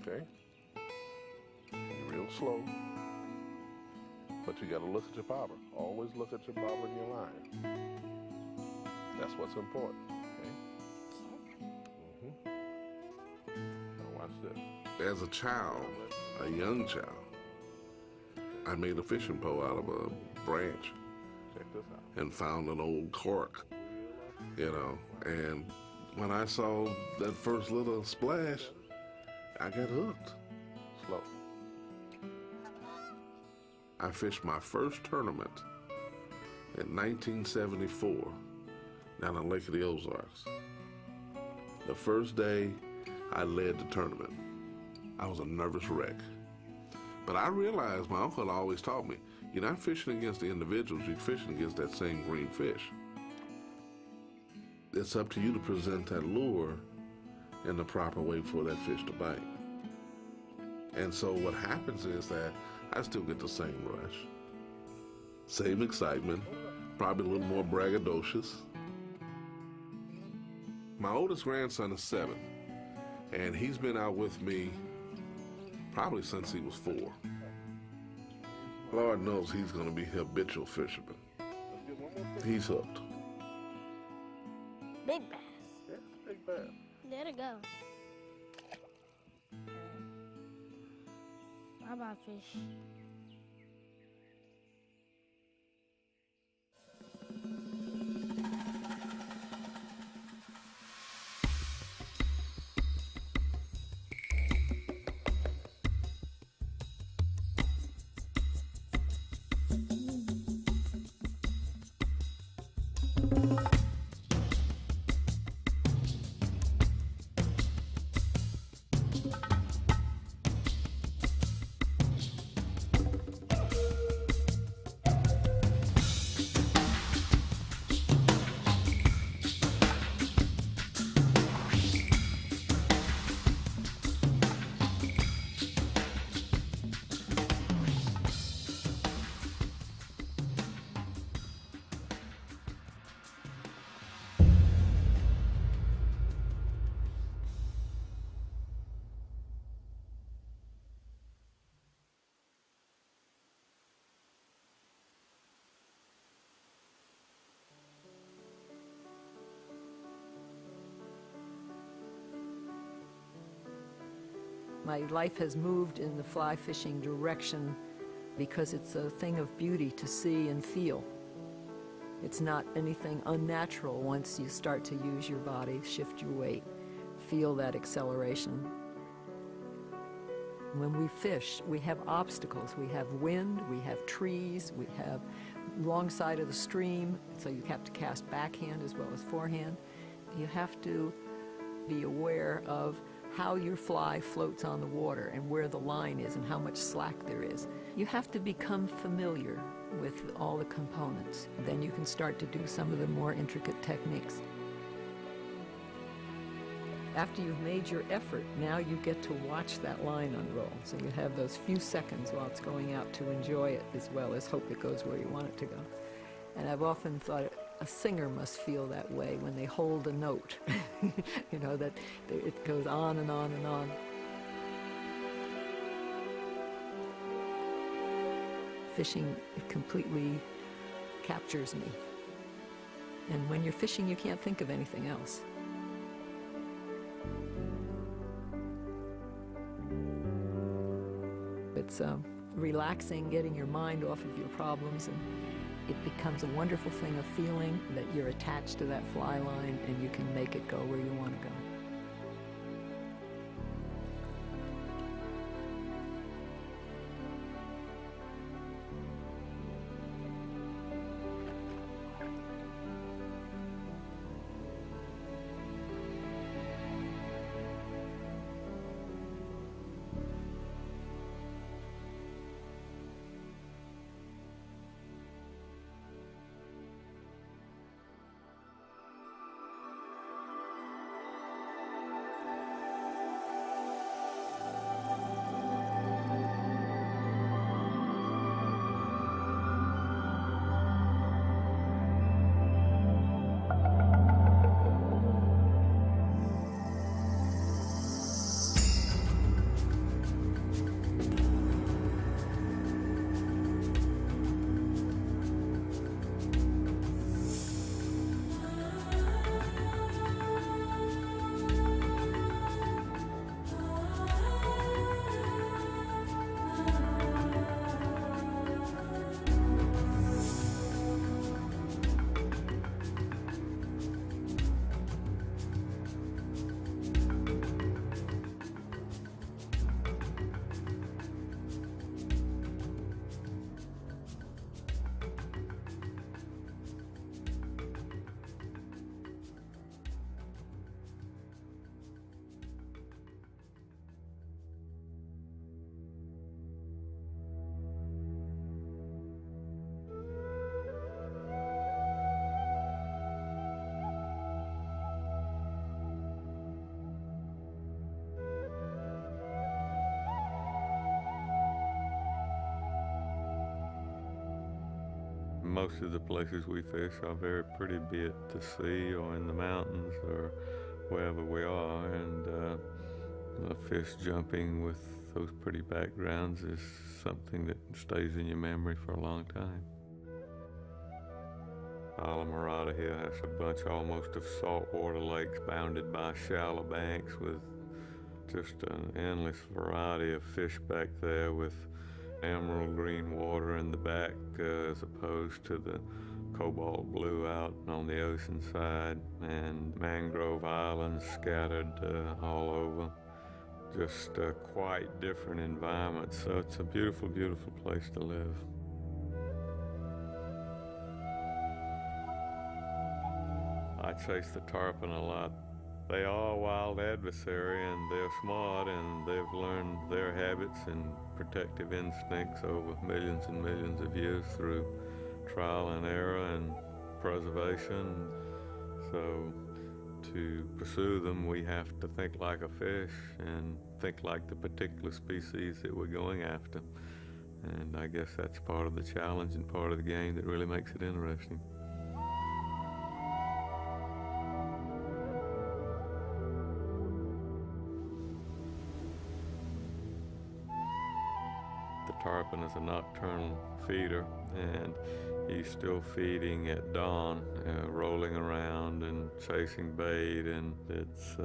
Okay? You're real slow, but you gotta look at your bobber. Always look at your bobber and your line. That's what's important, okay? Now watch this. As a child, a young child, I made a fishing pole out of a branch. Check this out. And found an old cork, and when I saw that first little splash, I got hooked. Slow. I fished my first tournament in 1974 down on Lake of the Ozarks. The first day I led the tournament, I was a nervous wreck. But I realized my uncle always taught me, you're not fishing against the individuals, you're fishing against that same green fish. It's up to you to present that lure in the proper way for that fish to bite. And so what happens is that I still get the same rush, same excitement, probably a little more braggadocious. My oldest grandson is 7, and he's been out with me probably since he was 4. Lord knows he's going to be a habitual fisherman. He's hooked. Big bass. Yeah, big bass. Let it go. How about fish? My life has moved in the fly fishing direction because it's a thing of beauty to see and feel. It's not anything unnatural once you start to use your body, shift your weight, feel that acceleration. When we fish, we have obstacles. We have wind, we have trees, we have wrong side of the stream, so you have to cast backhand as well as forehand. You have to be aware of how your fly floats on the water and where the line is and how much slack there is. You have to become familiar with all the components. Then you can start to do some of the more intricate techniques. After you've made your effort, now you get to watch that line unroll. So you have those few seconds while it's going out to enjoy it as well as hope it goes where you want it to go. And I've often thought a singer must feel that way when they hold a note, that it goes on and on and on. Fishing, it completely captures me. And when you're fishing, you can't think of anything else. It's relaxing, getting your mind off of your problems, and it becomes a wonderful thing of feeling that you're attached to that fly line and you can make it go where you want to go. most of the places we fish are very pretty, be it the sea or in the mountains or wherever we are, and fish jumping with those pretty backgrounds is something that stays in your memory for a long time. Islamorada here has a bunch almost of saltwater lakes bounded by shallow banks with just an endless variety of fish back there, with emerald green water in the back as opposed to the cobalt blue out on the ocean side, and mangrove islands scattered all over. Just quite different environments. So it's a beautiful, beautiful place to live. I chase the tarpon a lot. They are a wild adversary, and they're smart, and they've learned their habits and protective instincts over millions and millions of years through trial and error and preservation. So to pursue them, we have to think like a fish and think like the particular species that we're going after. And I guess that's part of the challenge and part of the game that really makes it interesting. The tarpon is a nocturnal feeder, and he's still feeding at dawn, rolling around and chasing bait, and it's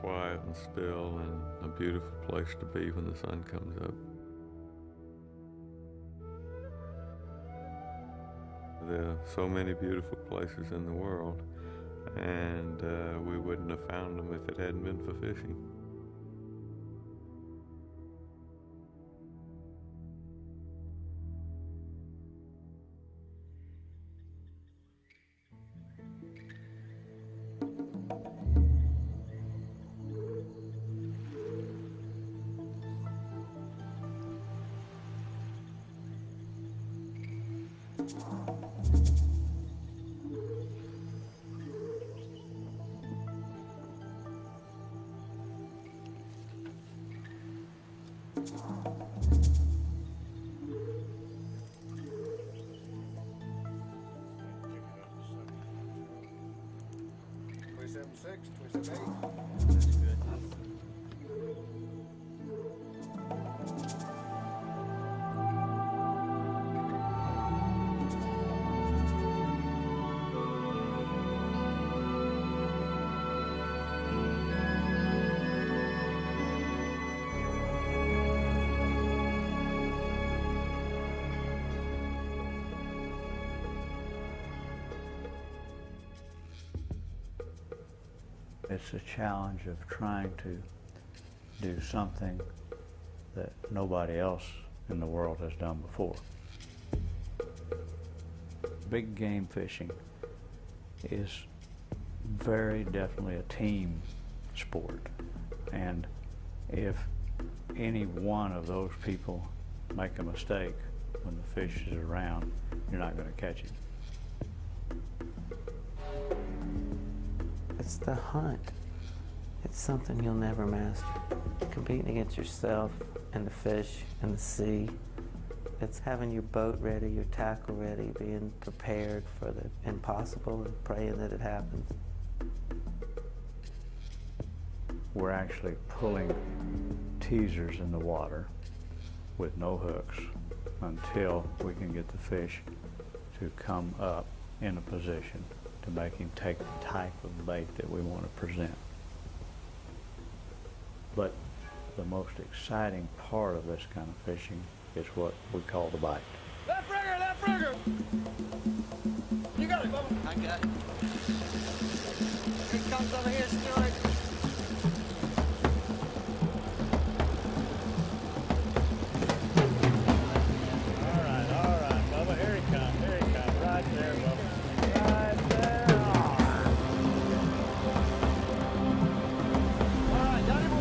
quiet and still and a beautiful place to be when the sun comes up. There are so many beautiful places in the world, and we wouldn't have found them if it hadn't been for fishing. It's a challenge of trying to do something that nobody else in the world has done before. Big game fishing is very definitely a team sport, and if any one of those people make a mistake when the fish is around, you're not going to catch it. It's the hunt. It's something you'll never master. Competing against yourself and the fish and the sea. It's having your boat ready, your tackle ready, being prepared for the impossible and praying that it happens. We're actually pulling teasers in the water with no hooks until we can get the fish to come up in a position to make him take the type of bait that we want to present. But the most exciting part of this kind of fishing is what we call the bite. Left rigger, left rigger! You got it, Bubba. I got it. Here it comes over here, Stuart. All right, Bubba. Here he comes, right there, Bubba. Right there. All right, got him on.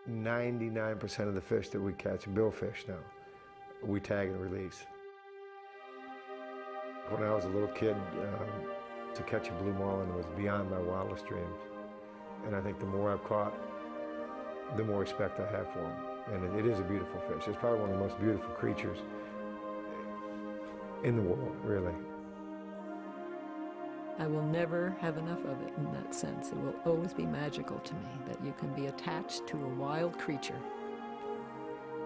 99% of the fish that we catch, billfish now, we tag and release. When I was a little kid, to catch a blue marlin was beyond my wildest dreams. And I think the more I've caught, the more respect I have for them. And it is a beautiful fish. It's probably one of the most beautiful creatures in the world, really. I will never have enough of it in that sense. It will always be magical to me that you can be attached to a wild creature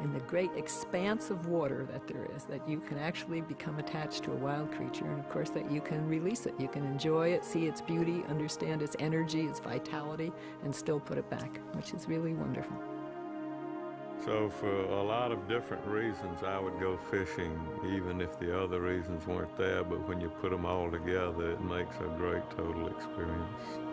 in the great expanse of water that there is, that you can actually become attached to a wild creature, and of course that you can release it. You can enjoy it, see its beauty, understand its energy, its vitality, and still put it back, which is really wonderful. So for a lot of different reasons, I would go fishing, even if the other reasons weren't there, but when you put them all together, it makes a great total experience.